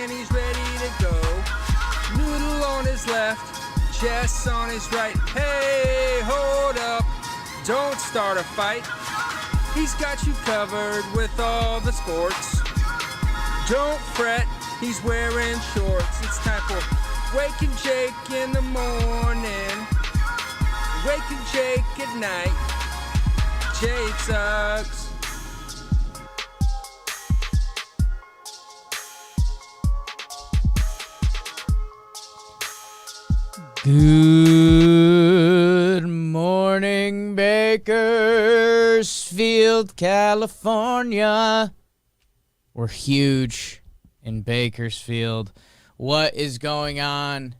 and he's ready to go. Noodle on his left, Jess on his right. Hey, hold up, don't start a fight. He's got you covered with all the sports. Don't fret, he's wearing shorts. It's time for Waking Jake in the morning, Waking Jake at night. Jake sucks. Good morning, Bakersfield, California. We're huge in Bakersfield. What is going on?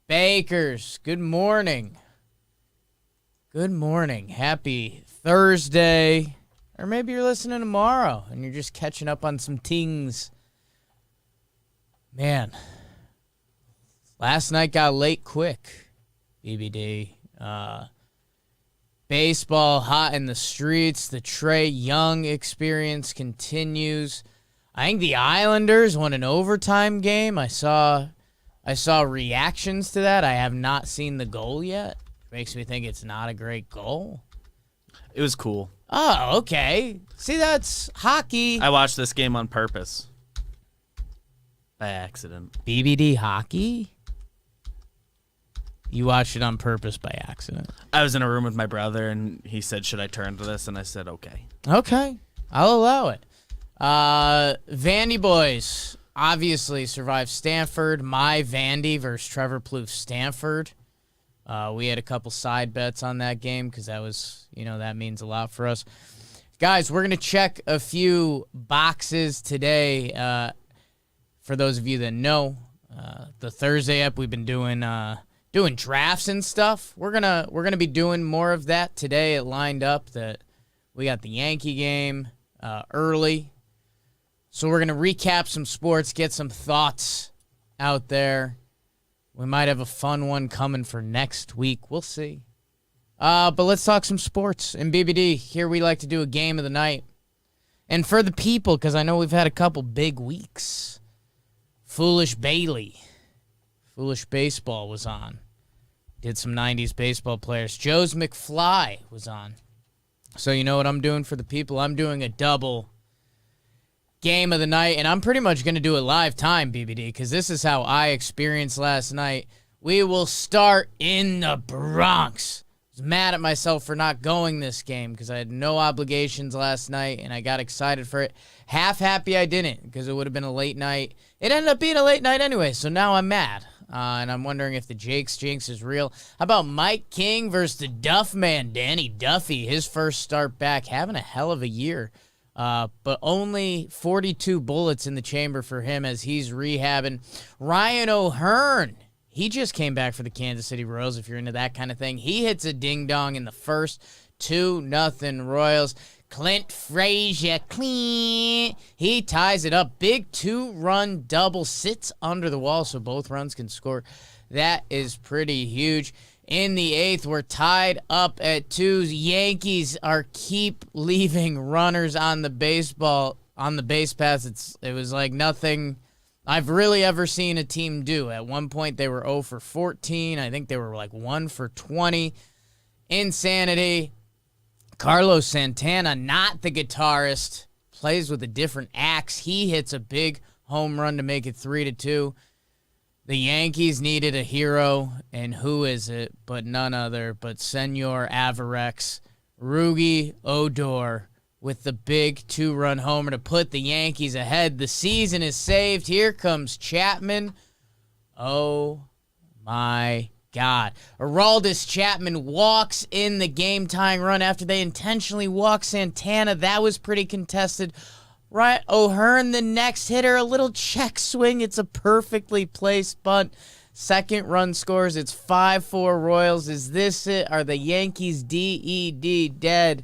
Bakers, good morning. Good morning. Happy Thursday. Or maybe you're listening tomorrow and you're just catching up on some things. Man, last night got late quick, BBD. Baseball hot in the streets. The Trae Young experience continues. I think the Islanders won an overtime game. I saw reactions to that. I have not seen the goal yet. Makes me think it's not a great goal. It was cool. Oh, okay. See, that's hockey. I watched this game on purpose. By accident. BBD hockey? You watched it on purpose by accident. I was in a room with my brother, and he said, should I turn to this? And I said, okay. Okay. I'll allow it. Vandy boys obviously survived Stanford. My Vandy versus Trevor Plouffe's Stanford. We had a couple side bets on that game because that was, that means a lot for us. Guys, we're going to check a few boxes today. For those of you that know, the Thursday app, we've been doing drafts and stuff. We're gonna be doing more of that today. It lined up that we got the Yankee game early, so we're gonna recap some sports, get some thoughts out there. We might have a fun one coming for next week. We'll see. But let's talk some sports. In BBD, here we like to do a game of the night, and for the people, because I know we've had a couple big weeks. Foolish Baseball was on. Did some 90s baseball players. Joe's McFly was on. So you know what I'm doing for the people? I'm doing a double game of the night, and I'm pretty much going to do it live time, BBD, because this is how I experienced last night. We will start in the Bronx. I was mad at myself for not going this game because I had no obligations last night, and I got excited for it. Half happy I didn't because it would have been a late night. It ended up being a late night anyway, so now I'm mad. And I'm wondering if the Jake's Jinx is real. How about Mike King versus the Duff Man, Danny Duffy? His first start back, having a hell of a year. But only 42 bullets in the chamber for him as he's rehabbing. Ryan O'Hearn, he just came back for the Kansas City Royals, if you're into that kind of thing. He hits a ding-dong in the first. 2-0 Royals. Clint Frazier, he ties it up. Big 2-run double, sits under the wall so both runs can score. That is pretty huge. In the 8th, we're tied up at 2. Yankees keep leaving runners on the base paths. It was like nothing I've really ever seen a team do. At one point, they were 0 for 14. I think they were like 1 for 20. Insanity. Carlos Santana, not the guitarist, plays with a different axe. He hits a big home run to make it 3-2. The Yankees needed a hero, and who is it but none other but Senor Avarex, Rugi Odor, with the big 2-run homer to put the Yankees ahead. The season is saved. Here comes Chapman. Oh, my God. Aroldis Chapman walks in the game-tying run after they intentionally walked Santana. That was pretty contested. Right, O'Hearn, the next hitter, a little check swing. It's a perfectly placed bunt. Second run scores. It's 5-4 Royals. Is this it? Are the Yankees dead?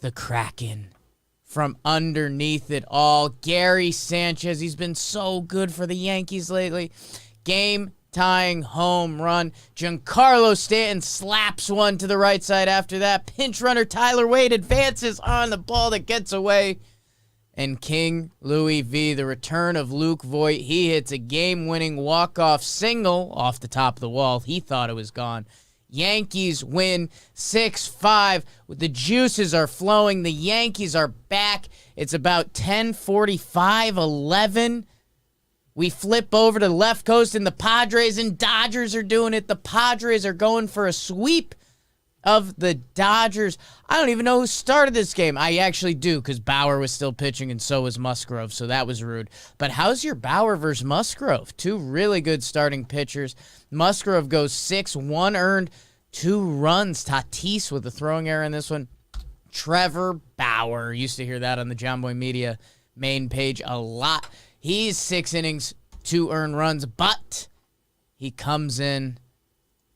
The Kraken from underneath it all. Gary Sanchez, he's been so good for the Yankees lately. Game-tying home run. Giancarlo Stanton slaps one to the right side after that. Pinch runner Tyler Wade advances on the ball that gets away. and King Louis V, the return of Luke Voigt. He hits a game-winning walk-off single off the top of the wall. He thought it was gone. Yankees win 6-5. The juices are flowing. The Yankees are back. It's about 10:45, 11. We flip over to the left coast, and the Padres and Dodgers are doing it. The Padres are going for a sweep of the Dodgers. I don't even know who started this game. I actually do, because Bauer was still pitching and so was Musgrove, so that was rude. But how's your Bauer versus Musgrove? Two really good starting pitchers. Musgrove goes 6, 1 earned, 2 runs. Tatis with a throwing error in this one. Trevor Bauer. Used to hear that on the John Boy Media main page a lot. He's 6 innings, 2 earned runs, but he comes in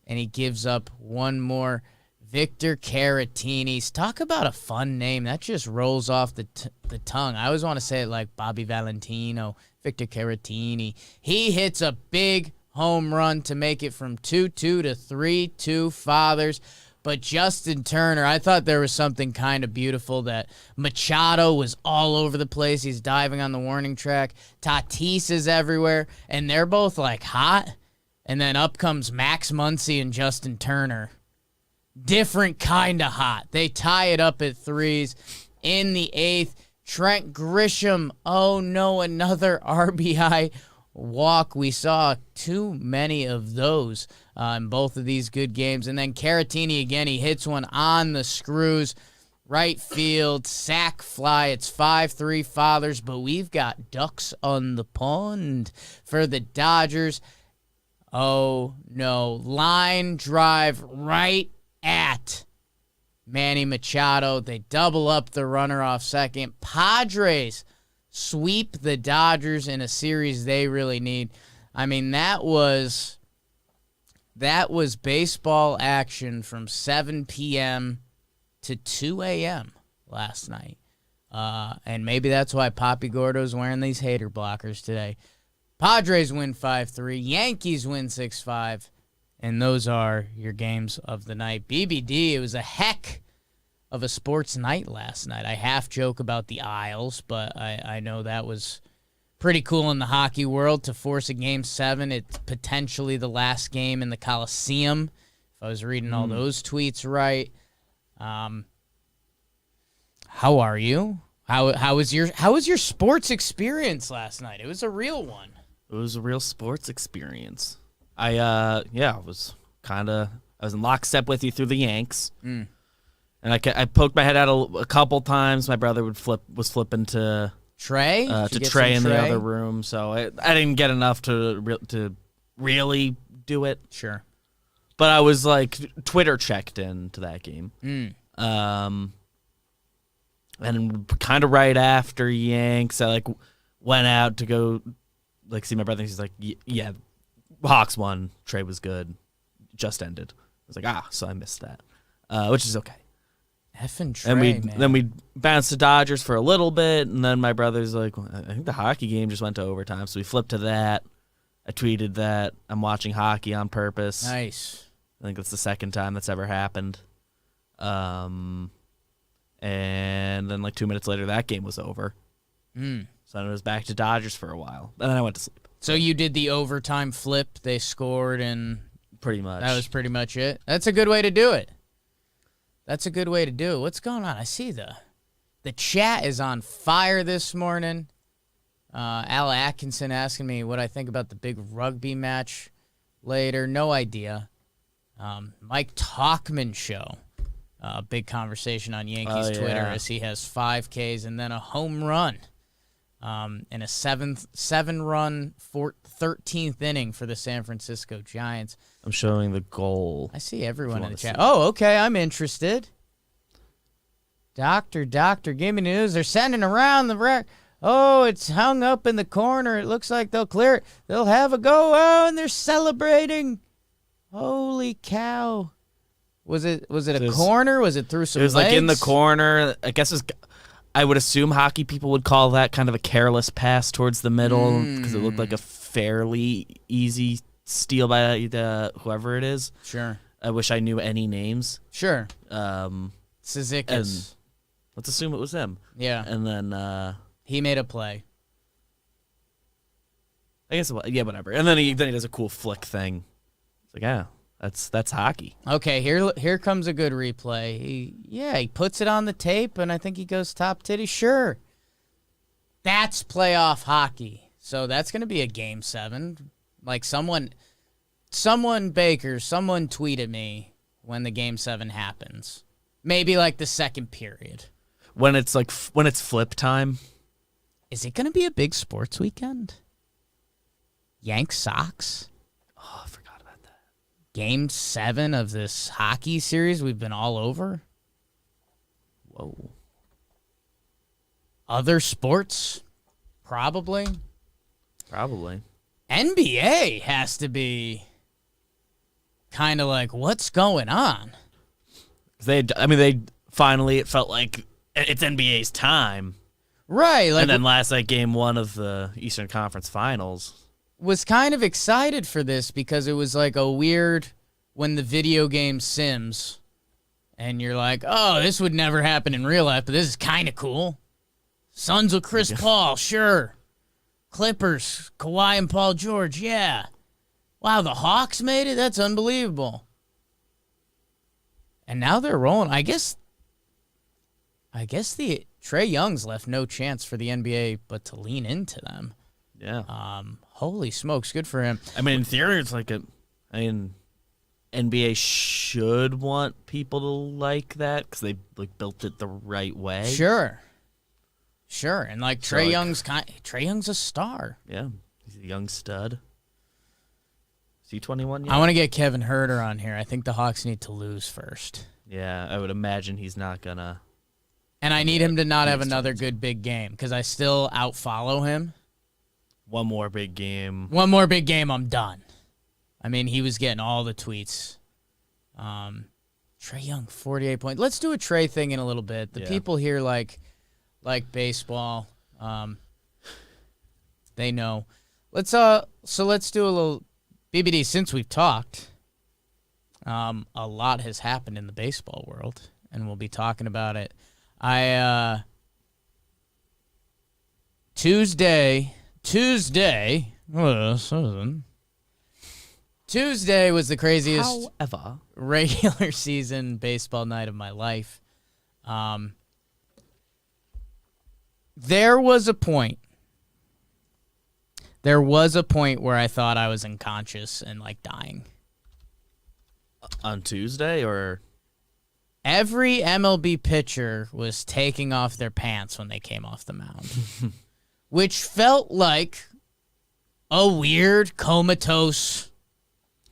and he gives up one more. Victor Caratini. Talk about a fun name. That just rolls off the tongue. I always want to say it like Bobby Valentino. Victor Caratini. He hits a big home run to make it from 2-2 to 3-2 fathers. But Justin Turner, I thought there was something kind of beautiful that Machado was all over the place. He's diving on the warning track. Tatis is everywhere. And they're both like hot. And then up comes Max Muncy and Justin Turner. Different kind of hot. They tie it up at 3s in the 8th. Trent Grisham, oh no, another RBI walk. We saw too many of those in both of these good games. And then Caratini again, he hits one on the screws. Right field, sack fly. It's 5-3 fathers, but we've got ducks on the pond for the Dodgers. Oh no, line drive right at Manny Machado. They double up the runner off second. Padres sweep the Dodgers in a series they really need. I mean, that was baseball action from 7 p.m. to 2 a.m. last night. And maybe that's why Poppy Gordo's wearing these hater blockers today. Padres win 5-3. Yankees win 6-5. And those are your games of the night. BBD, it was a heck of a sports night last night. I half joke about the aisles, but I know that was pretty cool in the hockey world to force a Game 7. It's potentially the last game in the Coliseum, if I was reading all those tweets right. How are you? How was your sports experience last night? It was a real one. It was a real sports experience. I was in lockstep with you through the Yanks, and I poked my head out a couple times. My brother was flipping to Trey Trey in the other room, so I didn't get enough to really do it. Sure, but I was like Twitter checked into that game, and kind of right after Yanks, I like went out to go like see my brother. He's like, yeah. Hawks won. Trey was good. Just ended. I was like, so I missed that, which is okay. Effing Trey, man. Then we bounced to Dodgers for a little bit, and then my brother's like, I think the hockey game just went to overtime, so we flipped to that. I tweeted that I'm watching hockey on purpose. Nice. I think that's the second time that's ever happened. And then like 2 minutes later, that game was over. So then it was back to Dodgers for a while, and then I went to sleep. So you did the overtime flip. They scored, and pretty much that was pretty much it. That's a good way to do it. What's going on? I see the chat is on fire this morning. Al Atkinson asking me what I think about the big rugby match later. No idea. Mike Talkman show. Big conversation on Yankees Twitter as he has 5 Ks and then a home run. In a 7-run 13th inning for the San Francisco Giants. I'm showing the goal. I see everyone in the chat. Oh, okay, I'm interested. Doctor, give me news. They're sending around the wreck. Oh, it's hung up in the corner. It looks like they'll clear it. They'll have a go. Oh, and they're celebrating. Holy cow. Was it a corner? Was it through some legs? It was like in the corner. I guess I would assume hockey people would call that kind of a careless pass towards the middle because it looked like a fairly easy steal by whoever it is. Sure. I wish I knew any names. Sure. Cizikas. Let's assume it was him. Yeah. And then He made a play. I guess, yeah, whatever. And then he does a cool flick thing. It's like, yeah, that's hockey. Okay, here comes a good replay. He puts it on the tape, and I think he goes top titty. Sure. That's playoff hockey. So that's going to be a Game 7. Like someone tweeted me when the Game 7 happens. Maybe like the second period. When it's flip time. Is it going to be a big sports weekend? Yanks Sox? Oh, I forgot about that. Game 7 of this hockey series we've been all over? Whoa. Other sports? Probably. NBA has to be kind of like, what's going on? They finally, it felt like it's NBA's time. Right. Like, and then last night, Game 1 of the Eastern Conference Finals. Was kind of excited for this because it was like a weird, when the video game Sims, and you're like, oh, this would never happen in real life, but this is kind of cool. Sons of Chris Paul, sure. Clippers, Kawhi and Paul George, yeah. Wow, the Hawks made it? That's unbelievable. And now they're rolling. I guess the Trae Young's left no chance for the NBA but to lean into them. Yeah. Holy smokes, good for him. I mean, in theory, it's like NBA should want people to like that because they built it the right way. Sure, and like Trae Young's a star. Yeah, he's a young stud. Is he 21 yet? I want to get Kevin Herter on here. I think the Hawks need to lose first. Yeah, I would imagine he's not gonna. And I need him to not have another good big game because I still outfollow him. One more big game, I'm done. I mean, he was getting all the tweets. Trae Young, 48 points. Let's do a Trae thing in a little bit. The people here like baseball. They know. Let's do a little BBD since we've talked. A lot has happened in the baseball world, and we'll be talking about it. Tuesday. Tuesday was the craziest regular season baseball night of my life. There was a point where I thought I was unconscious and like dying. On Tuesday, or every MLB pitcher was taking off their pants when they came off the mound. Which felt like a weird comatose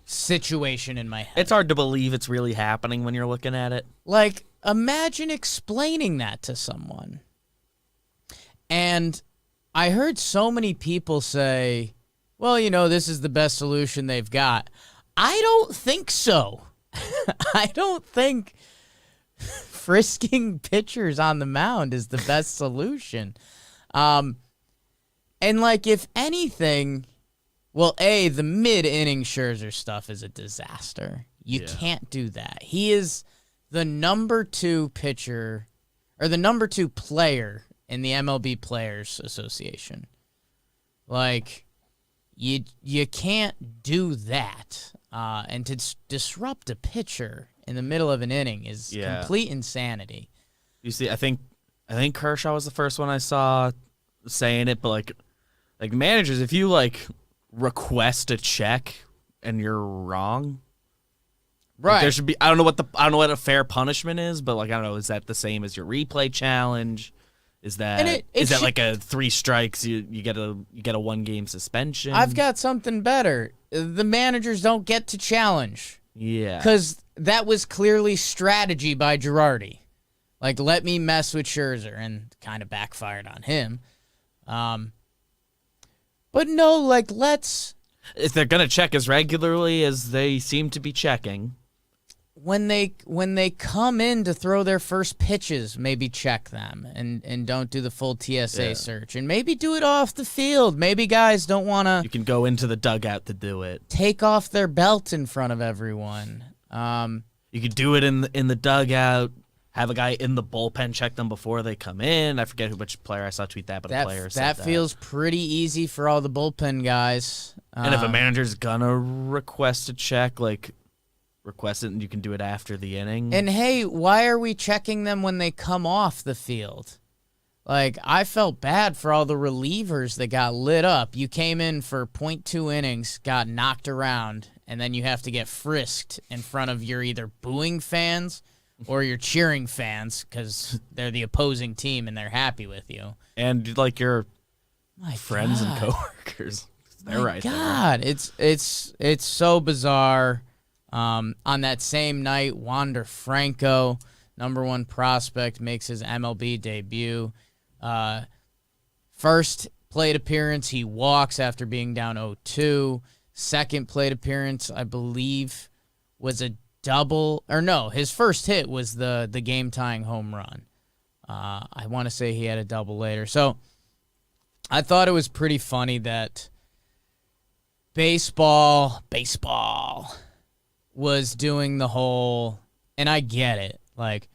situation in my head. It's hard to believe it's really happening when you're looking at it. Like, imagine explaining that to someone. And I heard so many people say, well, this is the best solution they've got. I don't think so. I don't think frisking pitchers on the mound is the best solution. And, like, if anything, well, the mid-inning Scherzer stuff is a disaster. You can't do that. He is the number 2 pitcher, or the number 2 player in the MLB Players Association. Like, you can't do that. And to disrupt a pitcher in the middle of an inning is complete insanity. You see, I think Kershaw was the first one I saw saying it, but like managers, if you request a check and you're wrong, right? There should be. I don't know what a fair punishment is, but I don't know. Is that the same as your replay challenge? Is that like a 3 strikes? You get a 1-game suspension. I've got something better. The managers don't get to challenge. Yeah, because that was clearly strategy by Girardi. Like, let me mess with Scherzer, and kind of backfired on him. But no, let's... If they're going to check as regularly as they seem to be checking... When they come in to throw their first pitches, maybe check them and don't do the full TSA search. And maybe do it off the field. Maybe guys don't want to... You can go into the dugout to do it. Take off their belt in front of everyone. You could do it in the dugout. have a guy in the bullpen check them before they come in. I forget which player I saw tweet that, but a player said that. That feels pretty easy for all the bullpen guys. And if a manager's gonna request a check, like request it, and you can do it after the inning. And hey, why are we checking them when they come off the field? Like, I felt bad for all the relievers that got lit up. You came in for 0.2 innings, got knocked around, and then you have to get frisked in front of your either booing fans or your cheering fans because they're the opposing team and they're happy with you. And like your friends and coworkers. They're right there. God, it's so bizarre. On that same night, Wander Franco, #1 prospect, makes his MLB debut. First plate appearance, he walks after being down 0-2. Second plate appearance, I believe, was a double. Or no, his first hit was the game-tying home run. I want to say he had a double later. So I thought it was pretty funny that baseball was doing the whole, and I get it, like,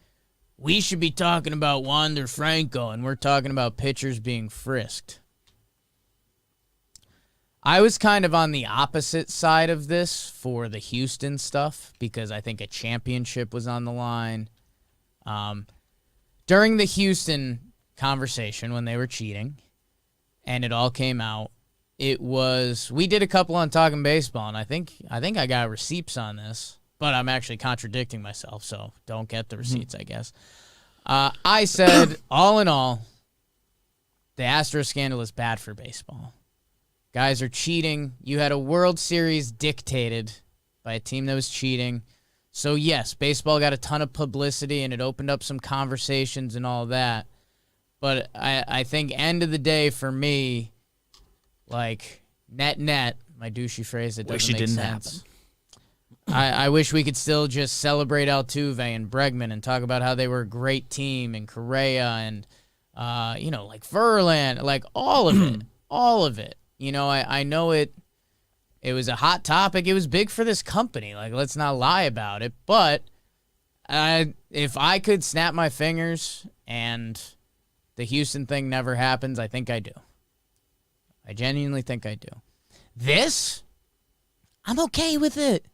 we should be talking about Wander Franco, and we're talking about pitchers being frisked. I was kind of on the opposite side of this for the Houston stuff because I think a championship was on the line. During the Houston conversation when they were cheating, and it all came out, we did a couple on Talking Baseball, and I think I got receipts on this, but I'm actually contradicting myself, so don't get the receipts, I guess. I said, all in all, the Astros scandal is bad for baseball. Guys are cheating. You had a World Series dictated by a team that was cheating. So, yes, baseball got a ton of publicity, and it opened up some conversations and all that. But I think end of the day for me, like, net, my douchey phrase that doesn't make sense. I wish we could still just celebrate Altuve and Bregman and talk about how they were a great team, and Correa and, like Verlander, like all of it. You know, I know it was a hot topic. It was big for this company. Like, let's not lie about it. But if I could snap my fingers and the Houston thing never happens, I think I do. I genuinely think I do. This, I'm okay with it.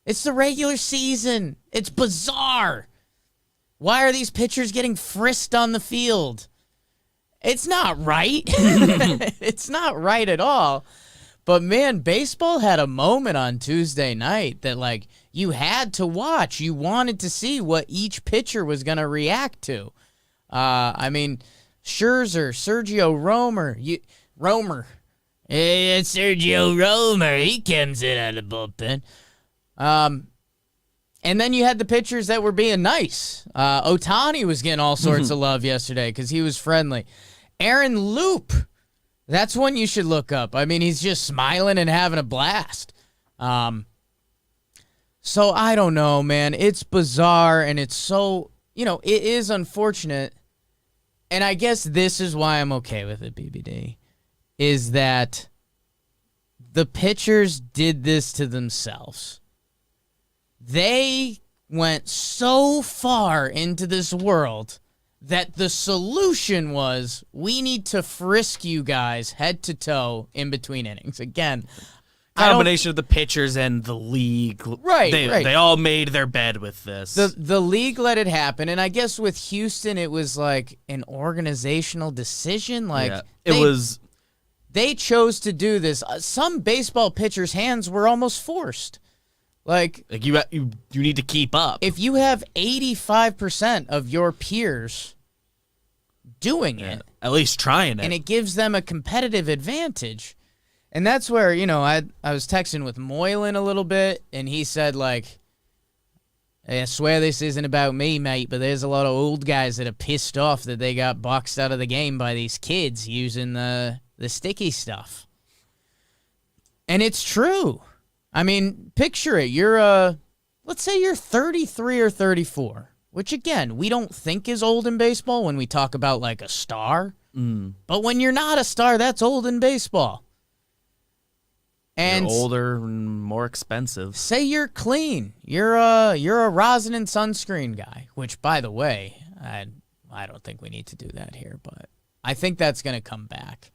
It's the regular season. It's bizarre. Why are these pitchers getting frisked on the field? It's not right. It's not right at all. But, man, baseball had a moment on Tuesday night that, like, you had to watch. You wanted to see what each pitcher was going to react to. I mean, Scherzer, Sergio Romer. Hey, it's Sergio Romer. He comes in out of the bullpen. And then you had the pitchers that were being nice. Ohtani was getting all sorts of love yesterday because he was friendly. Aaron Loop, that's one you should look up. I mean, he's just smiling and having a blast. So I don't know, man. It's bizarre, and it's so, it is unfortunate. And I guess this is why I'm okay with it, BBD, is that the pitchers did this to themselves. They went so far into this world that the solution was, we need to frisk you guys head to toe in between innings. Again, combination of the pitchers and the league. Right. They all made their bed with this. The league let it happen, and I guess with Houston, it was like an organizational decision. Like, they chose to do this. Some baseball pitchers' hands were almost forced. Like you need to keep up. If you have 85% of your peers doing it, at least trying it, and it gives them a competitive advantage. And that's where, I was texting with Moylan a little bit, and he said, like, I swear this isn't about me, mate, but there's a lot of old guys that are pissed off that they got boxed out of the game by these kids using the sticky stuff. And it's true. I mean, picture it. Let's say you're 33 or 34, which, again, we don't think is old in baseball when we talk about, like, a star. But when you're not a star, that's old in baseball. And you're older and more expensive. say you're clean. You're a rosin and sunscreen guy, which, by the way, I don't think we need to do that here, but I think that's going to come back.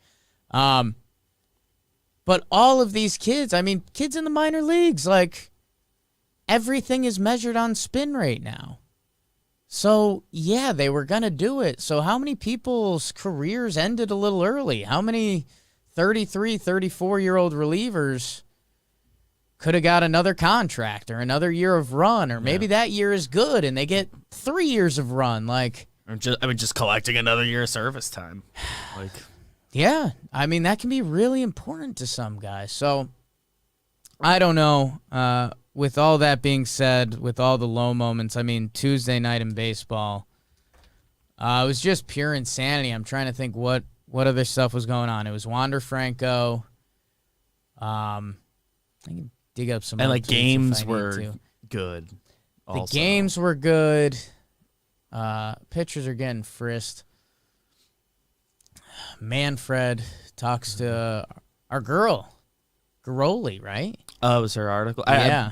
But all of these kids, I mean, kids in the minor leagues, like, everything is measured on spin rate now. So, yeah, they were going to do it. So how many people's careers ended a little early? How many 33, 34-year-old relievers could have got another contract or another year of run, or maybe that year is good and they get 3 years of run? Like, just collecting another year of service time. Like, yeah, I mean, that can be really important to some guys. So, I don't know. With all that being said, with all the low moments, I mean, Tuesday night in baseball, it was just pure insanity. I'm trying to think what other stuff was going on. It was Wander Franco. I can dig up some. and old like tweets games if I need were to. good. The also. games were good. Pitchers are getting frisked. Manfred talks to our girl, Garoli, right? Oh, it was her article. Yeah.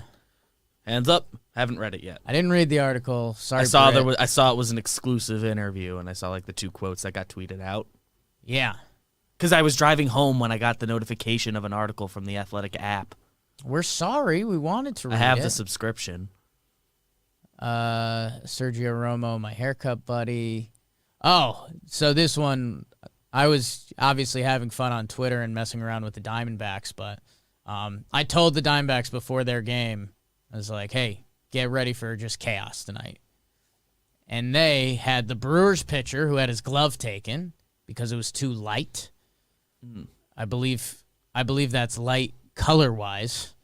Hands up. Haven't read it yet. I didn't read the article. Sorry, I saw Britt. I saw it was an exclusive interview, and I saw like the 2 quotes that got tweeted out. Yeah. Because I was driving home when I got the notification of an article from the Athletic app. We're sorry. We wanted to read I have it. the subscription. Sergio Romo, my haircut buddy. Oh, so this one, I was obviously having fun on Twitter and messing around with the Diamondbacks, but I told the Diamondbacks before their game, I was like, hey, get ready for just chaos tonight. And they had the Brewers pitcher who had his glove taken because it was too light. I believe that's light color-wise,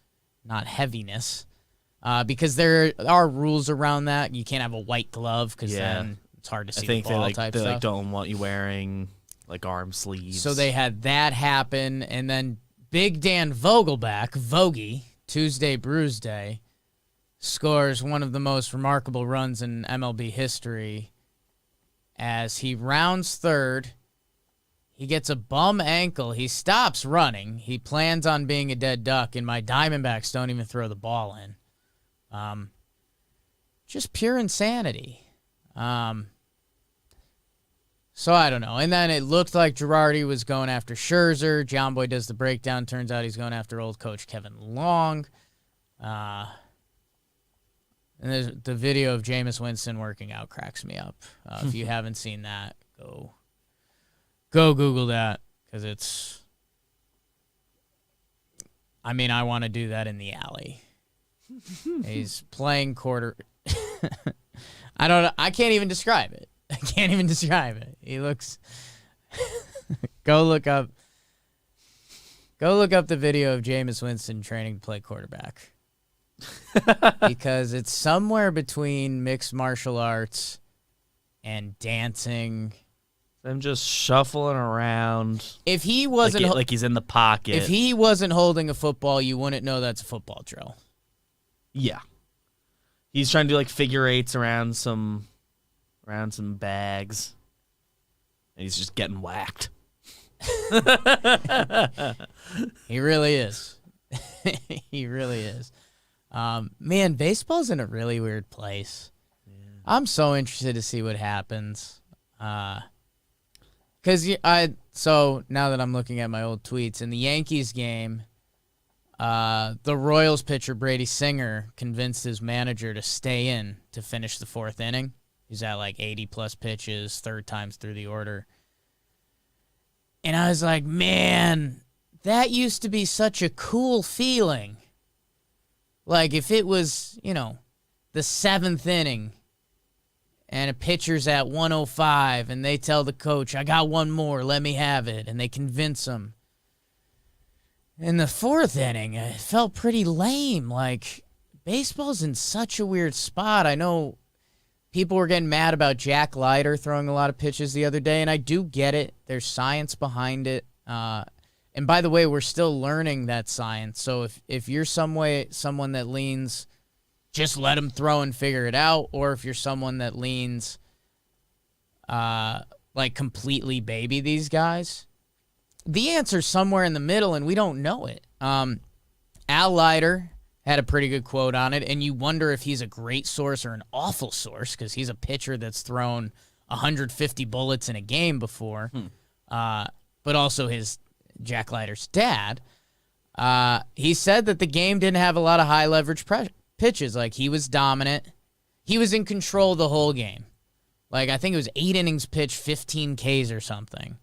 not heaviness. Because there are rules around that. You can't have a white glove because then it's hard to see the ball type they stuff. don't want you wearing like arm sleeves. So they had that happen, and then Big Dan Vogelback, Vogie, Tuesday Brews Day, scores one of the most remarkable runs in MLB history as he rounds third. He gets a bum ankle. He stops running. He plans on being a dead duck, and my Diamondbacks don't even throw the ball in. Just pure insanity. So I don't know. And then it looked like Girardi was going after Scherzer. John Boy does the breakdown. Turns out he's going after old coach Kevin Long. And there's the video of Jameis Winston working out cracks me up. If you haven't seen that, go Google that, because it's. I mean, I want to do that in the alley. He's playing quarter. I can't even describe it. I can't even describe it. He looks. Go look up the video of Jameis Winston training to play quarterback. Because it's somewhere between mixed martial arts and dancing. I'm just shuffling around. If he wasn't like he's in the pocket. If he wasn't holding a football, you wouldn't know that's a football drill. Yeah. He's trying to do like figure eights around some bags. And he's just getting whacked. He really is. He really is. Man, baseball's in a really weird place. Yeah. I'm so interested to see what happens. So now that I'm looking at my old tweets, in the Yankees game, the Royals pitcher Brady Singer convinced his manager to stay in to finish the fourth inning. He's at like 80-plus pitches, third times through the order. And I was like, man, that used to be such a cool feeling. Like if it was, the seventh inning and a pitcher's at 105 and they tell the coach, I got one more, let me have it, and they convince him. In the fourth inning, it felt pretty lame. Like, baseball's in such a weird spot. I know people were getting mad about Jack Leiter throwing a lot of pitches the other day, and I do get it. There's science behind it. And by the way, we're still learning that science. So if you're someone that leans, just let him throw and figure it out, or if you're someone that leans, like completely baby these guys, the answer's somewhere in the middle, and we don't know it. Al Leiter had a pretty good quote on it, and you wonder if he's a great source or an awful source because he's a pitcher that's thrown 150 bullets in a game before. But also Jack Leiter's dad. He said that the game didn't have a lot of high leverage pitches. Like, he was dominant. He was in control the whole game. Like, I think it was 8 innings pitched, 15 Ks or something.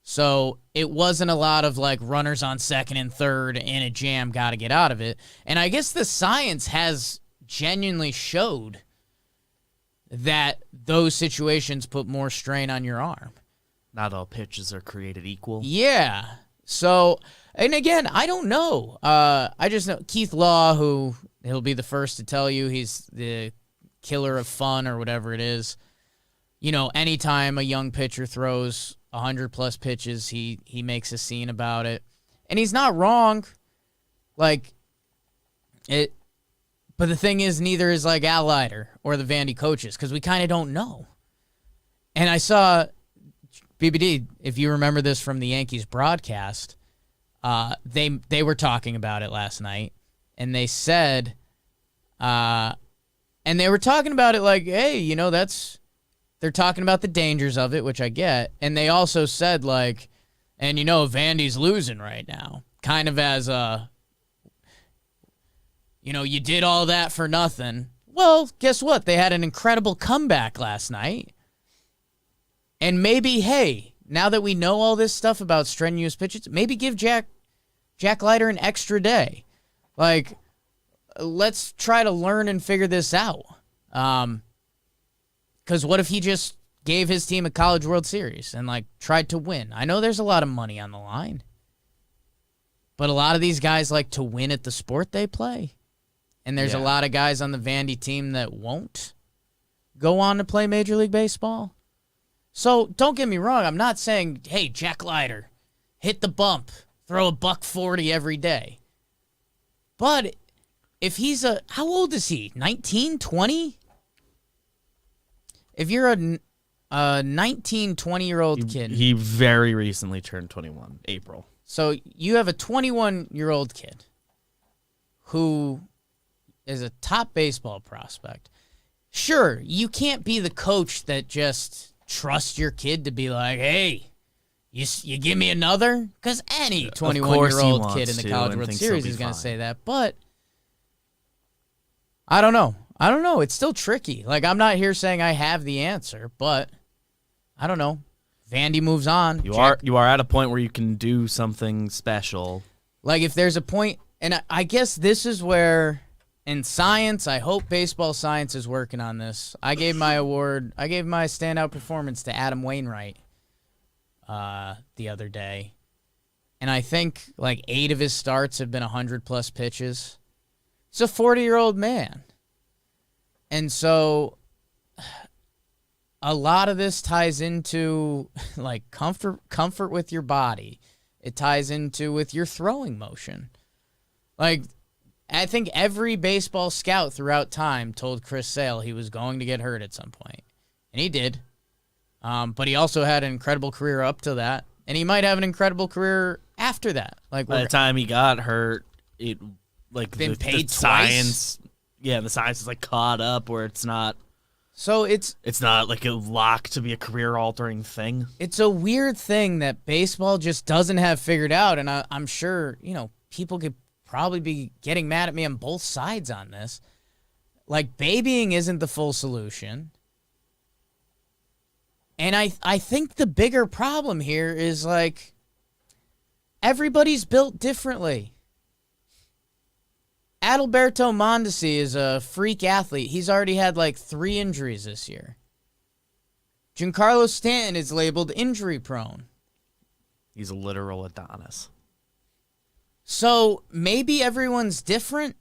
So it wasn't a lot of, like, runners on second and third in a jam, got to get out of it. And I guess the science has genuinely showed that those situations put more strain on your arm. Not all pitches are created equal. Yeah. So, and again, I don't know. I just know Keith Law, who he'll be the first to tell you he's the killer of fun or whatever it is. You know, anytime a young pitcher throws 100-plus pitches, he makes a scene about it. And he's not wrong. Like, it. But the thing is, neither is, like, Al Leiter or the Vandy coaches, because we kind of don't know. And I saw, BBD, if you remember this from the Yankees broadcast, they were talking about it last night, and they said, and they were talking about it like, hey, you know, they're talking about the dangers of it, which I get, and they also said, like, and, you know, Vandy's losing right now, kind of as a, you know, you did all that for nothing. Well, guess what? They had an incredible comeback last night. And maybe, hey, now that we know all this stuff about strenuous pitches, maybe give Jack Leiter an extra day. Like, let's try to learn and figure this out. Because what if he just gave his team a College World Series and, like, tried to win? I know there's a lot of money on the line. But a lot of these guys like to win at the sport they play. And there's a lot of guys on the Vandy team that won't go on to play Major League Baseball. So don't get me wrong. I'm not saying, hey, Jack Leiter, hit the bump, throw $140 every day. But if he's how old is he? 19, 20? If you're a 19, 20-year-old kid. He very recently turned 21, April. So you have a 21-year-old kid who is a top baseball prospect. Sure, you can't be the coach that just trusts your kid to be like, hey, you give me another? Because any 21-year-old kid in the College World Series is going to say that. But I don't know. It's still tricky. Like, I'm not here saying I have the answer, but I don't know. Vandy moves on. You are at a point where you can do something special. Like, if there's a point, and I guess this is where, in science, I hope baseball science is working on this. I gave my standout performance to Adam Wainwright the other day. And I think, like, 8 of his starts have been 100-plus pitches. He's a 40-year-old man. And so a lot of this ties into, like, comfort with your body. It ties into with your throwing motion. Like, I think every baseball scout throughout time told Chris Sale he was going to get hurt at some point. And he did. But he also had an incredible career up to that. And he might have an incredible career after that. Like, by the time he got hurt, it, like, been paid the science... Yeah, the science is, like, caught up where it's not... So it's not, like, a lock to be a career-altering thing. It's a weird thing that baseball just doesn't have figured out, and I'm sure, you know, people could probably be getting mad at me on both sides on this. Like, babying isn't the full solution. And I think the bigger problem here is, like, everybody's built differently. Adalberto Mondesi is a freak athlete. He's already had, like, 3 injuries this year. Giancarlo Stanton is labeled injury-prone. He's a literal Adonis. So maybe everyone's different.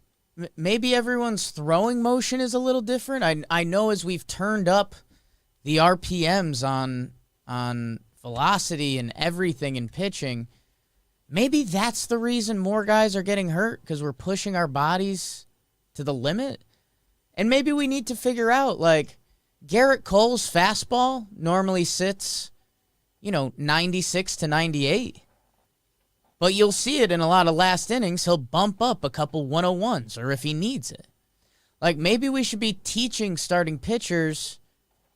Maybe everyone's throwing motion is a little different. I know as we've turned up the RPMs on velocity and everything in pitching, maybe that's the reason more guys are getting hurt, because we're pushing our bodies to the limit. And maybe we need to figure out, like, Garrett Cole's fastball normally sits, 96 to 98. But you'll see it in a lot of last innings. He'll bump up a couple 101s, or if he needs it. Like, maybe we should be teaching starting pitchers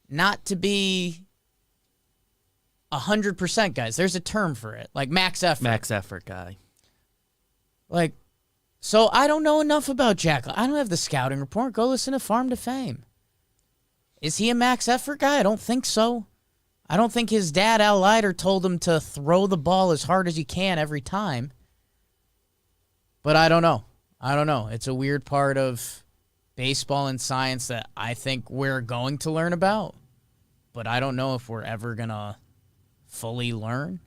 not to be 100% guys. There's a term for it, like max effort. Max effort guy. Like, so I don't know enough about Jack. I don't have the scouting report. Go listen to Farm to Fame. Is he a max effort guy? I don't think so. I don't think his dad, Al Leiter, told him to throw the ball as hard as you can every time. But I don't know. It's a weird part of baseball and science that I think we're going to learn about. But I don't know if we're ever going to fully learn.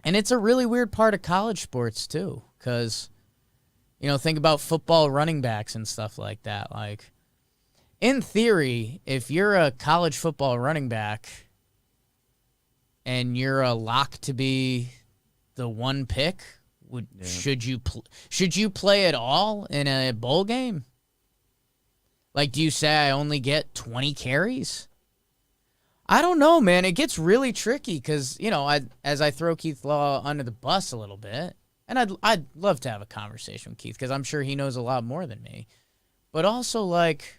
And it's a really weird part of college sports, too. Because, think about football running backs and stuff like that. Like, in theory, if you're a college football running back and you're a lock to be the one pick, should you play at all in a bowl game? Like, do you say I only get 20 carries? I don't know, man. It gets really tricky because, as I throw Keith Law under the bus a little bit, and I'd love to have a conversation with Keith because I'm sure he knows a lot more than me. But also, like,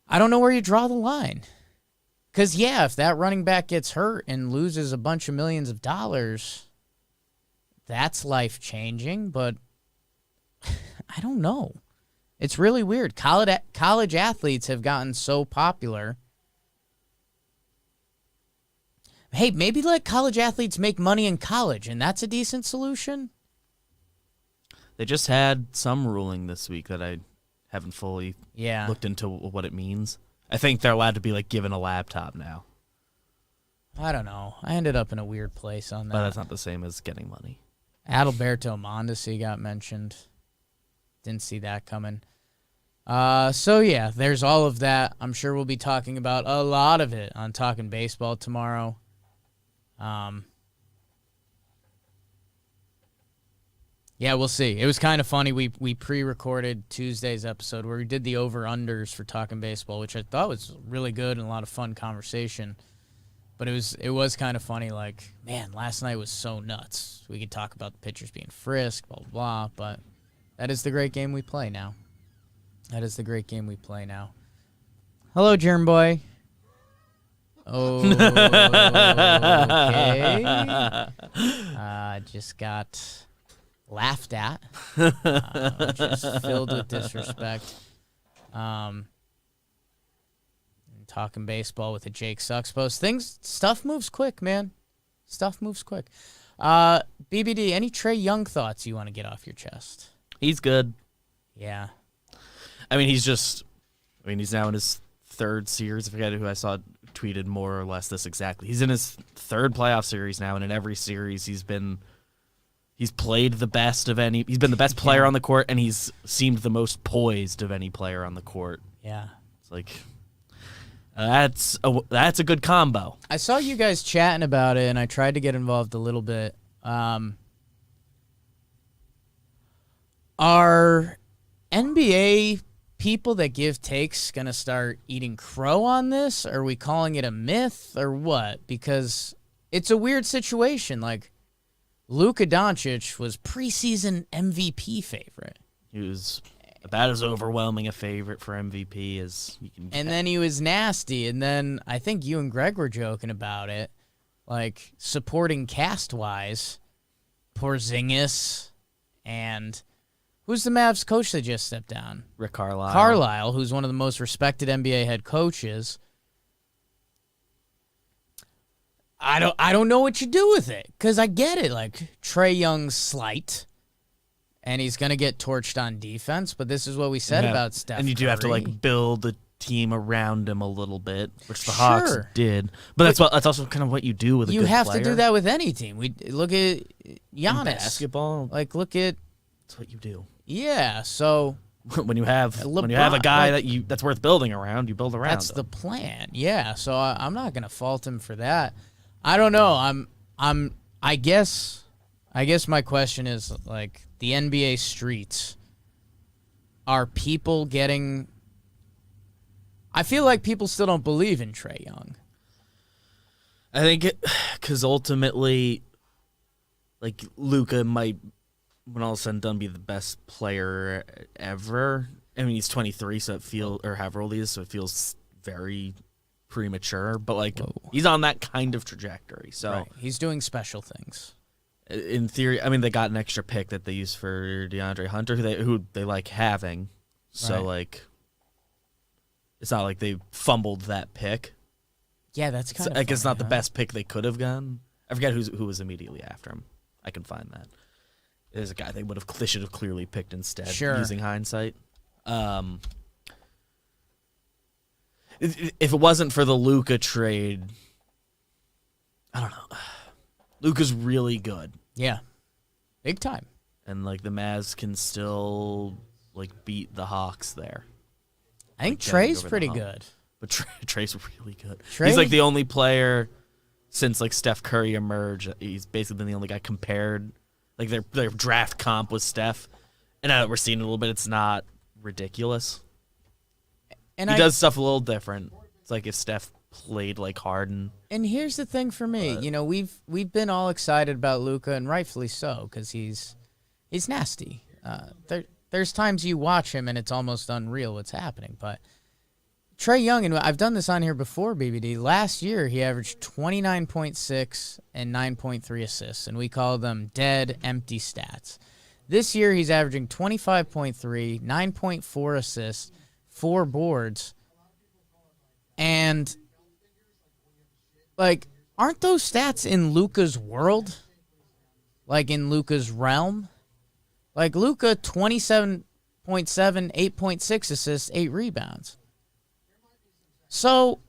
I don't know where you draw the line. Because, if that running back gets hurt and loses a bunch of millions of dollars, that's life-changing, but I don't know. It's really weird. College athletes have gotten so popular. Hey, maybe let college athletes make money in college, and that's a decent solution? They just had some ruling this week that I haven't fully looked into what it means. I think they're allowed to be, like, given a laptop now. I don't know. I ended up in a weird place on that. But that's not the same as getting money. Adalberto Mondesi got mentioned. Didn't see that coming. There's all of that. I'm sure we'll be talking about a lot of it on Talking Baseball tomorrow. We'll see. It was kind of funny. We pre-recorded Tuesday's episode where we did the over-unders for Talking Baseball, which I thought was really good and a lot of fun conversation. But it was kind of funny. Like, man, last night was so nuts. We could talk about the pitchers being frisked, blah, blah, blah. But that is the great game we play now. Hello, Germ Boy. Okay. Just got laughed at, which is filled with disrespect. Talking baseball with a Jake Sucks post. Stuff moves quick, man. Stuff moves quick. BBD, any Trae Young thoughts you want to get off your chest? He's good. Yeah. I mean, he's now in his third series. I forget who I saw tweeted more or less this exactly. He's in his third playoff series now, and in every series he's played the best of any. He's been the best player on the court, and he's seemed the most poised of any player on the court. Yeah. It's like that's a good combo. I saw you guys chatting about it, and I tried to get involved a little bit. Are NBA people that give takes going to start eating crow on this? Are we calling it a myth or what? Because it's a weird situation. Like, Luka Doncic was preseason MVP favorite. He was about as overwhelming a favorite for MVP as you can get. And then he was nasty. And then I think you and Greg were joking about it, like supporting cast-wise Porzingis and who's the Mavs coach that just stepped down? Rick Carlisle. Carlisle, who's one of the most respected NBA head coaches. I don't know what you do with it, because I get it. Like, Trae Young's slight, and he's going to get torched on defense, but this is what we said about Steph And you do Curry. have to, like, build a team around him a little bit, which the Hawks did. But that's also kind of what you do with a good player. You have to do that with any team. We look at Giannis. In basketball. Like, look at... That's what you do. Yeah, so... when you have a guy that's worth building around, you build around That's him. the plan. Yeah, so I'm not going to fault him for that. I don't know. I guess my question is, like, the NBA streets, are people getting... I feel like people still don't believe in Trae Young. I think because ultimately like Luka might, when all is said and done, be the best player ever. I mean, he's 23, so it feels, or however old he is, so it feels very premature. But like, he's on that kind of trajectory. So Right. He's doing special things. in theory, I mean, they got an extra pick that they use for DeAndre Hunter, who they like having. So Right. like, it's not like they fumbled that pick. Yeah, that's kind of. Like, it's not the huh? best pick they could have gotten. I forget who was immediately after him. I can find that. There's a guy they should have clearly picked instead. Sure. Using hindsight. If it wasn't for the Luka trade, I don't know. Luka's really good, Yeah, big time. and like the Mavs can still like beat the Hawks there. I think getting Trey's over the pretty hump. good. But Trey's really good. Trey- He's like the only player since like Steph Curry emerged. He's basically been the only guy compared. Like their draft comp was Steph, and now that we're seeing it a little bit, it's not ridiculous. And He does stuff a little different. It's like if Steph played like Harden. And here's the thing for me, we've been all excited about Luka, and rightfully so, because he's nasty. There's times you watch him and it's almost unreal what's happening. But Trae Young, and I've done this on here before, BBD. Last year he averaged 29.6 and 9.3 assists, and we call them dead, empty stats. This year he's averaging 25.3, 9.4 assists, 4 boards, and like, aren't those stats in Luka's world? Like in Luka's realm? Like Luka, 27.7, 8.6 assists, 8 rebounds. So,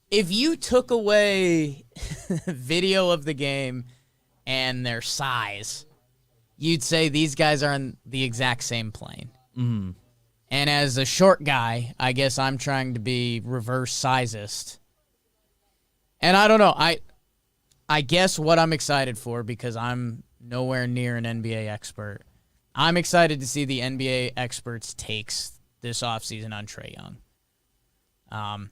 if you took away video of the game and their size, you'd say these guys are on the exact same plane. Mm. And as a short guy, I guess I'm trying to be reverse sizist. And I don't know. I guess what I'm excited for, because I'm nowhere near an NBA expert, I'm excited to see the NBA experts' takes this offseason on Trae Young.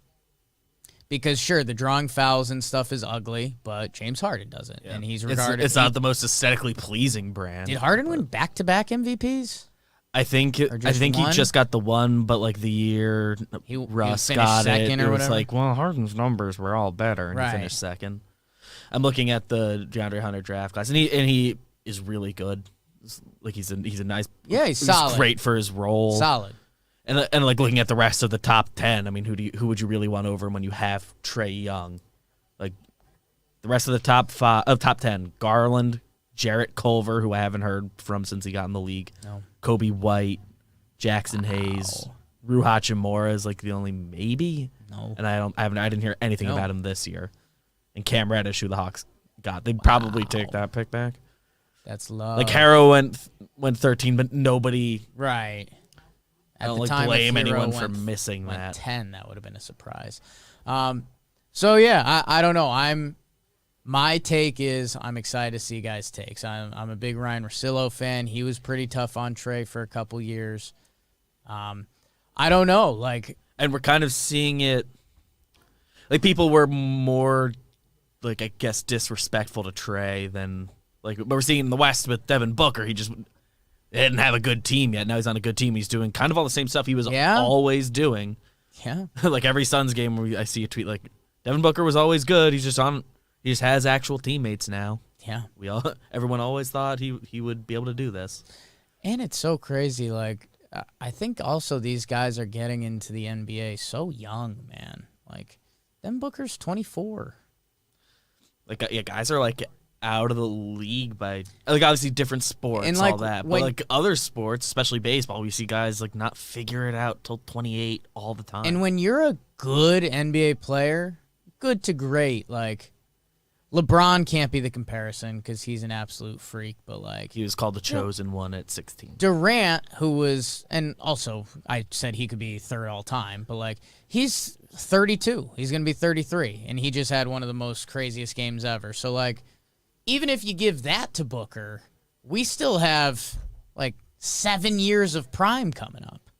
Because, sure, the drawing fouls and stuff is ugly, but James Harden does it. Yeah. And he's regarded... It's not the most aesthetically pleasing brand. Did Harden win back-to-back MVPs? I think he just got the one, but like the year Russ finished got second it, or it was whatever. like, well, Harden's numbers were all better, and Right. he finished second. I'm looking at the DeAndre Hunter draft class, and he is really good. Like he's a nice, He's solid. great for his role, Solid. And like looking at the rest of the top 10, I mean, who would you really want over him when you have Trae Young? Like the rest of the top 10, Garland, Jarrett Culver, who I haven't heard from since he got in the league. No. Kobe White, Jackson Hayes, Rui Hachimura is like the only maybe. No. And I didn't hear anything No. about him this year. And Cam Reddish, who the Hawks got, they'd probably take that pick back. That's love. Like Harrow went 13, but nobody. Right. I don't the like time, blame if Hero anyone for went- missing went that. 10, that would have been a surprise. So yeah, I don't know. My take is I'm excited to see guys' takes. I'm a big Ryan Russillo fan. He was pretty tough on Trae for a couple years. I don't know, like, And we're kind of seeing it. Like people were more, like I guess, disrespectful to Trae than like we're seeing in the West with Devin Booker. He didn't have a good team yet. Now he's on a good team. He's doing kind of all the same stuff he was always doing. yeah. Like every Suns game where I see a tweet like Devin Booker was always good. He just has actual teammates now. Yeah. Everyone always thought he would be able to do this. And it's so crazy. Like, I think also these guys are getting into the NBA so young, man. Like, Devin Booker's 24. Like yeah, guys are like out of the league by like obviously different sports, And, like, all that. when- But like other sports, especially baseball, we see guys like not figure it out till 28 all the time. And when you're a good NBA player, good to great, like, LeBron can't be the comparison because he's an absolute freak, but like he was called the chosen one at 16. Durant, who was, and also I said he could be third all time, but like he's 32. He's going to be 33, and he just had one of the most craziest games ever. So like, even if you give that to Booker, we still have like 7 years of prime coming up.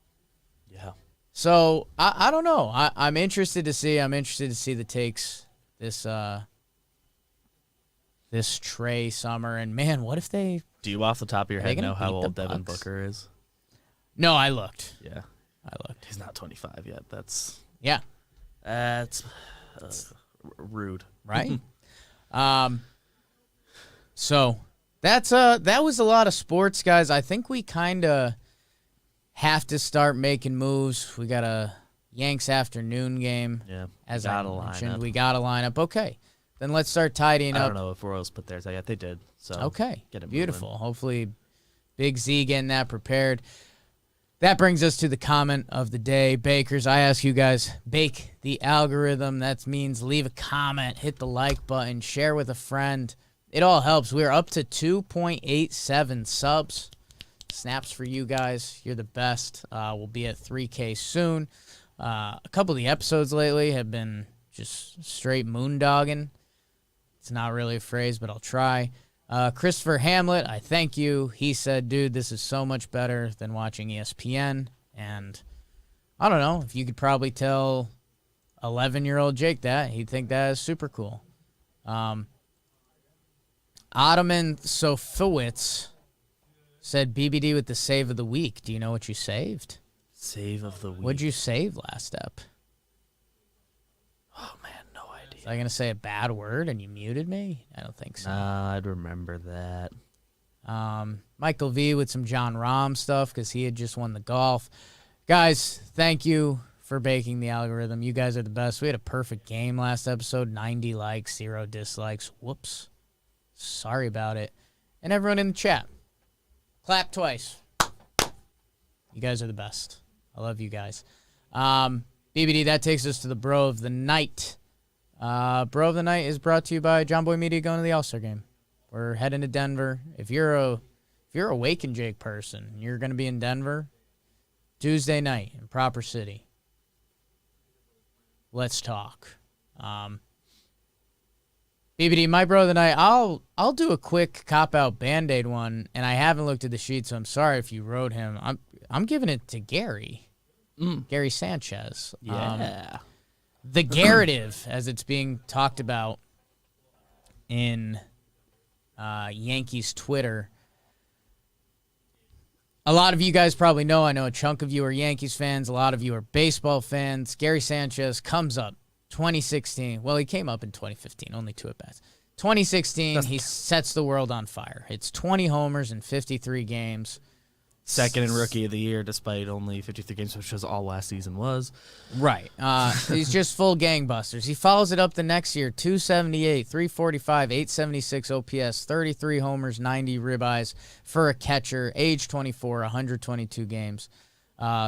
Yeah. So I don't know. I'm interested to see. I'm interested to see the takes this Trey summer. And, man, what if they... Do you, off the top of your Are they head, gonna know how beat the old Devin Bucks? Booker is? No, I looked. Yeah. I looked. He's not 25 yet. That's Yeah. rude. Right? So that was a lot of sports, guys. I think we kind of have to start making moves. We got a Yanks afternoon game. Yeah. As got I a mentioned, lineup. we got a lineup. Okay. Then let's start tidying I up. don't know if Royals put theirs out yet. They did. So Okay. get it Beautiful. moving. Hopefully Big Z getting that prepared. That brings us to the comment of the day. Bakers, I ask you guys, bake the algorithm. That means leave a comment, hit the like button, share with a friend. It all helps. We're up to 2.87 subs. Snaps for you guys. You're the best. We'll be at 3K soon. A couple of the episodes lately have been just straight moondogging. It's not really a phrase, but I'll try. Christopher Hamlet, I thank you. He said, dude, this is so much better than watching ESPN. And I don't know, if you could probably tell 11-year-old Jake that, he'd think that is super cool. Ottoman Sofowitz said BBD with the save of the week. Do you know what you saved? Save of the week. What'd you save last step? Oh, man, no idea. Was I going to say a bad word and you muted me? I don't think so. Nah, I'd remember that. Michael V with some John Rahm stuff because he had just won the golf. Guys, thank you for baking the algorithm. You guys are the best. We had a perfect game last episode. 90 likes, 0 dislikes. Whoops. Sorry about it. And everyone in the chat, clap twice. You guys are the best. I love you guys. BBD, that takes us to the Bro of the Night. Bro of the Night is brought to you by John Boy Media going to the All-Star game. We're heading to Denver. If you're a Wake and Jake person, you're going to be in Denver Tuesday night in Proper City. Let's talk. BBD, my Bro of the Night, I'll do a quick cop-out Band-Aid one, and I haven't looked at the sheet, so I'm sorry if you wrote him. I'm giving it to Gary. Gary Sanchez. Yeah. The Garrative, as it's being talked about in Yankees Twitter. A lot of you guys probably know. I know a chunk of you are Yankees fans. A lot of you are baseball fans. Gary Sanchez comes up 2016. Well, he came up in 2015, only 2 at-bats. 2016, he sets the world on fire. It's 20 homers in 53 games. Second in Rookie of the Year, despite only 53 games, which was all last season was. Right. He's just full gangbusters. He follows it up the next year, 278, 345, 876 OPS, 33 homers, 90 ribeyes for a catcher, age 24, 122 games.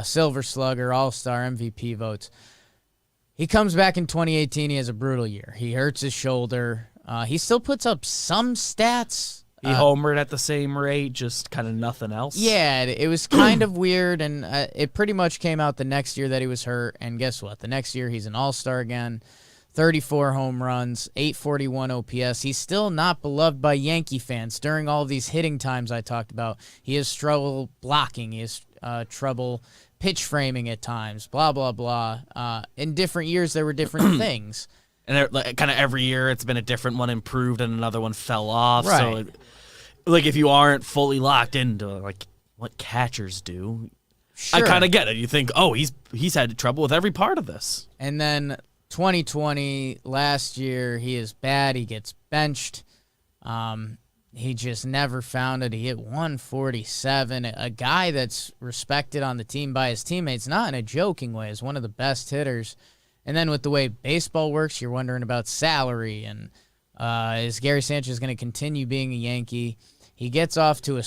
Silver Slugger, All-Star, MVP votes. He comes back in 2018. He has a brutal year. He hurts his shoulder. He still puts up some stats. He homered at the same rate, just kind of nothing else. Yeah, it was kind of weird, and it pretty much came out the next year that he was hurt. And guess what? The next year, he's an all-star again. 34 home runs, 841 OPS. He's still not beloved by Yankee fans. During all these hitting times I talked about, he has trouble blocking. He has trouble pitch framing at times, blah, blah, blah. In different years, there were different things. And kind of every year, it's been a different one improved and another one fell off. Right. So, if you aren't fully locked into what catchers do, Sure. I kind of get it. You think, oh, he's had trouble with every part of this. And then 2020, last year, he is bad. He gets benched. He just never found it. He hit 147. A guy that's respected on the team by his teammates, not in a joking way, is one of the best hitters. And then with the way baseball works, you're wondering about salary. And is Gary Sanchez going to continue being a Yankee? He gets off to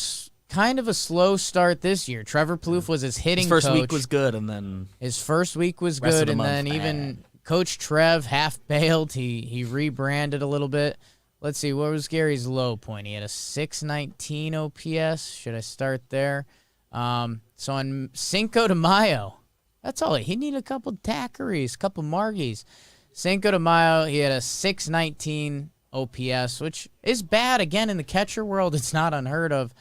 kind of a slow start this year. Trevor Plouffe was his hitting His first coach. week was good, and then His first week was Rest of good, the and month, then even Coach Trev half bailed. He rebranded a little bit. Let's see, what was Gary's low point? He had a 619 OPS. Should I start there? So on Cinco de Mayo, that's all. He needed a couple daiquiris, a couple margies. Cinco de Mayo, he had a 619 OPS, which is bad. Again, in the catcher world, it's not unheard of.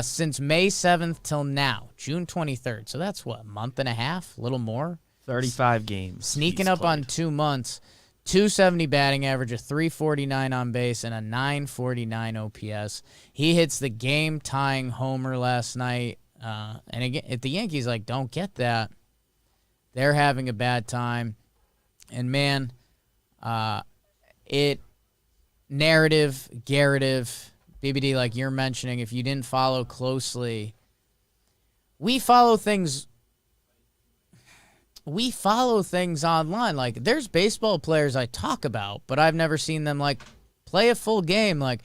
Since May 7th till now, June 23rd. So that's what, a month and a half, a little more? 35 games. Sneaking he's up on played. 2 months. .270 batting average, a .349 on base, and a .949 OPS. He hits the game-tying homer last night. And again, if the Yankees don't get that, they're having a bad time. And man, narrative, garrative, BBD, like you're mentioning, if you didn't follow closely, we follow things online. Like, there's baseball players I talk about, but I've never seen them play a full game. Max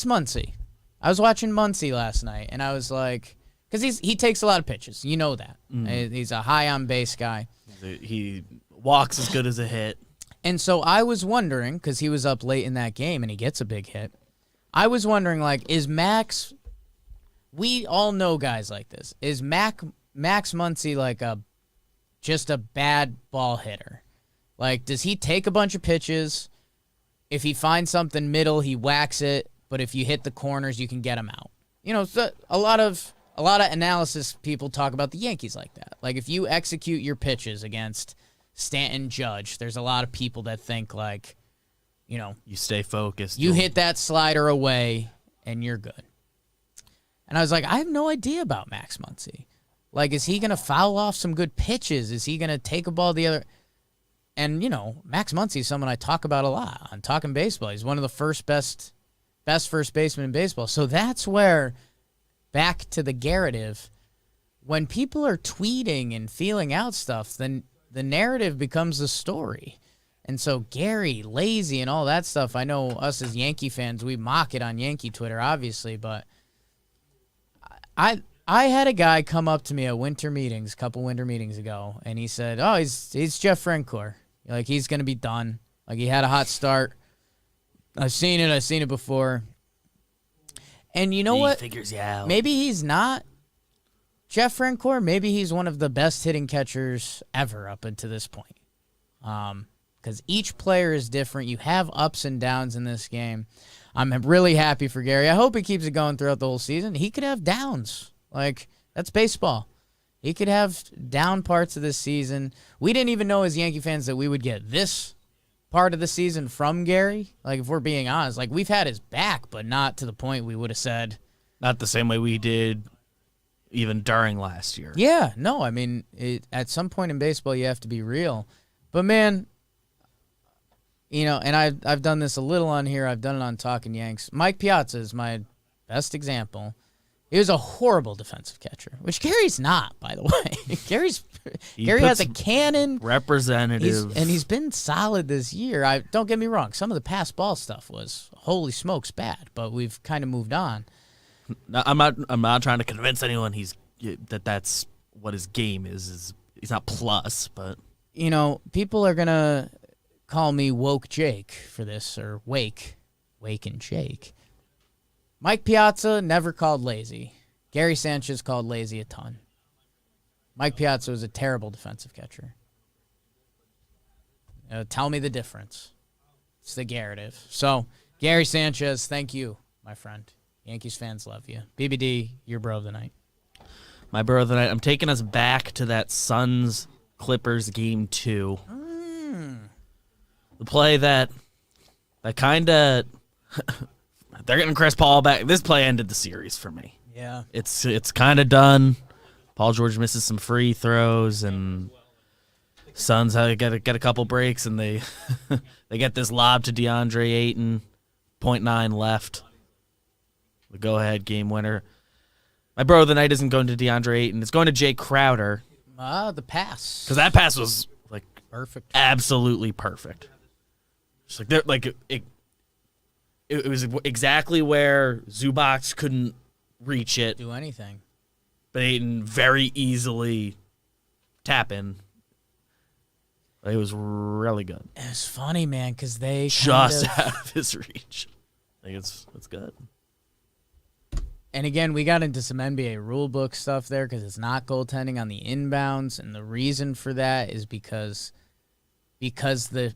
Muncy. I was watching Muncy last night, and I was like, because he takes a lot of pitches. You know that. He's a high on base guy. He walks as good as a hit. And so I was wondering, because he was up late in that game and he gets a big hit, I was wondering, is Max, we all know guys like this, is Max Muncy just a bad ball hitter? Does he take a bunch of pitches? If he finds something middle, he whacks it, but if you hit the corners, you can get him out. So a lot of analysis people talk about the Yankees like that. If you execute your pitches against Stanton, Judge, there's a lot of people that think you stay focused. You hit that slider away and you're good. And I was like, I have no idea about Max Muncy. Is he going to foul off some good pitches? Is he going to take a ball the other? And, Max Muncy is someone I talk about a lot on Talking Baseball. He's one of the best first basemen in baseball. So that's where, back to the garrative, when people are tweeting and feeling out stuff, then the narrative becomes the story. And so Gary, lazy, and all that stuff, I know us as Yankee fans, we mock it on Yankee Twitter, obviously, but I had a guy come up to me at a couple winter meetings ago, and he said, oh, he's Jeff Francoeur. He's going to be done. He had a hot start. I've seen it before. And you know what? He figures you out. Maybe he's not Jeff Francoeur. Maybe he's one of the best hitting catchers ever up until this point. Because each player is different. You have ups and downs in this game. I'm really happy for Gary. I hope he keeps it going throughout the whole season. He could have downs. That's baseball. He could have down parts of this season. We didn't even know as Yankee fans that we would get this part of the season from Gary. If we're being honest, we've had his back, but not to the point we would have said. Not the same way we did even during last year. Yeah, no, at some point in baseball, you have to be real. But, man, and I've done this a little on here. I've done it on Talking Yanks. Mike Piazza is my best example. He was a horrible defensive catcher, which Gary's not, by the way. Gary has a cannon. Representative. And he's been solid this year. Don't get me wrong. Some of the pass ball stuff was, holy smokes, bad. But we've kind of moved on. No, I'm not trying to convince anyone that's what his game is he's not plus, but people are gonna call me Woke Jake for this, or Wake and Jake. Mike Piazza never called lazy. Gary Sanchez called lazy a ton. Mike Piazza was a terrible defensive catcher. Tell me the difference. It's the garrative. So, Gary Sanchez, thank you, my friend. Yankees fans love you. BBD, your bro of the night. My bro of the night. I'm taking us back to that Suns-Clippers Game 2. The play that kind of... They're getting Chris Paul back. This play ended the series for me. Yeah. It's kind of done. Paul George misses some free throws, and Suns get a couple breaks, and they they get this lob to DeAndre Ayton. 0.9 left. The go-ahead game winner. My bro of the night isn't going to DeAndre Ayton. It's going to Jay Crowder. The pass. Because that pass was perfect. Absolutely perfect. Just it was exactly where Zubac couldn't reach it. Do anything. But Ayton very easily tap in. It was really good. It was funny, man, because they just out of his reach. I think it's good. And again, we got into some NBA rule book stuff there because it's not goaltending on the inbounds, and the reason for that is because the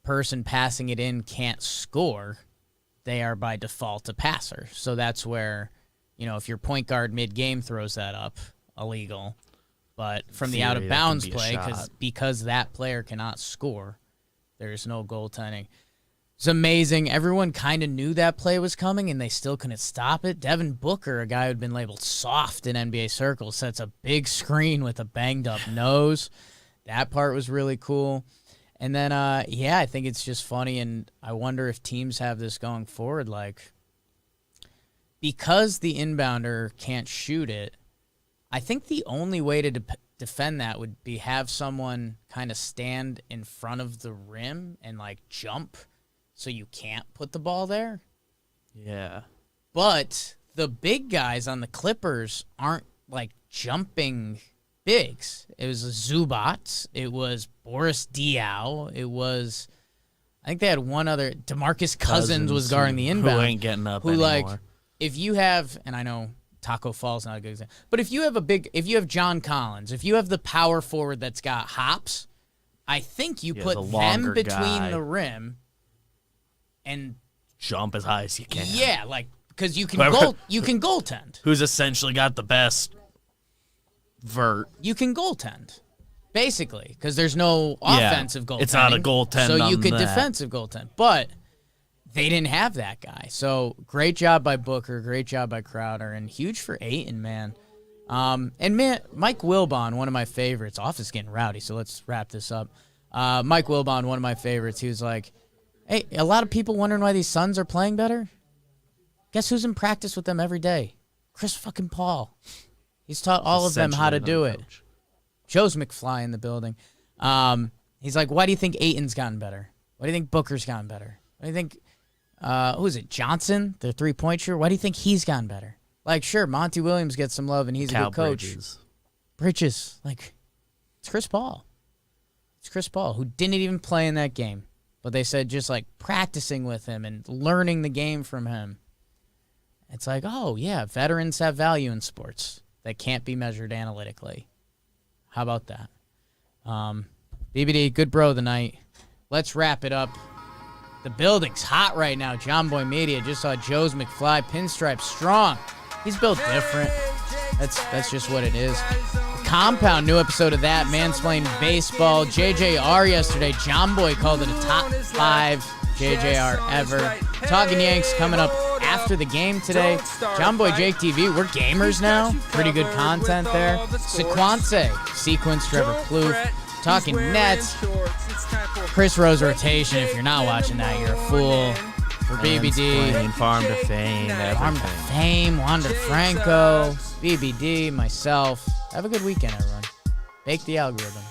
person passing it in can't score. They are by default a passer. So that's where, if your point guard mid-game throws that up, illegal. But from the Theory, out of that bounds can be a play, shot. because that player cannot score, there's no goaltending. It's amazing. Everyone kind of knew that play was coming, and they still couldn't stop it. Devin Booker, a guy who'd been labeled soft in NBA circles, sets a big screen with a banged-up nose. That part was really cool. And then, I think it's just funny, and I wonder if teams have this going forward. Like, because the inbounder can't shoot it, I think the only way to defend that would be have someone kind of stand in front of the rim and, like, jump so you can't put the ball there. Yeah. But the big guys on the Clippers aren't, like, jumping bigs. It was Zubac. It was Boris Diaw. It was, I think they had one other. DeMarcus Cousins was guarding the inbound. Who ain't getting up who, anymore. like, if you have, and I know Taco Fall's not a good example, but if you have John Collins, if you have the power forward that's got hops, I think you put the them longer between guy. the rim and Jump as high as you can. yeah, like, because you can goaltend. Who's essentially got the best vert. You can goaltend, basically, because there's no offensive goaltending. It's not a goaltend so you on could that. defensive goaltend, but they didn't have that guy. So great job by Booker, great job by Crowder, and huge for Ayton, man. And man, Mike Wilbon, one of my favorites. Office getting rowdy, so let's wrap this up. Mike Wilbon, one of my favorites. He was like, "Hey, a lot of people wondering why these Suns are playing better. Guess who's in practice with them every day? Chris fucking Paul. He's taught all of them how to do it. Joe's McFly in the building. He's like, why do you think Ayton's gotten better? Why do you think Booker's gotten better? Why do you think, who is it, Johnson, the three-point shooter? Why do you think he's gotten better? Like, sure, Monty Williams gets some love, and he's a good coach. Bridges. Like, it's Chris Paul. It's Chris Paul, who didn't even play in that game. But they said just, like, practicing with him and learning the game from him. It's like, oh, yeah, veterans have value in sports that can't be measured analytically. How about that? BBD, good bro of the night. Let's wrap it up. The building's hot right now. John Boy Media just saw Joe's McFly pinstripe strong. He's built different. That's just what it is. Compound, new episode of that. Mansplained baseball. JJR yesterday. John Boy called it a top 5 JJR ever. Talking Yanks coming up after the game today. John Boy Jake TV, we're gamers now. Pretty good content there. Sequence, Trevor Plouffe. Talking Nets. Chris Rose rotation. If you're not watching that, you're a fool. For BBD. Farm to Fame. Farm to Fame. Wander Franco. BBD. Myself. Have a good weekend, everyone. Bake the algorithm.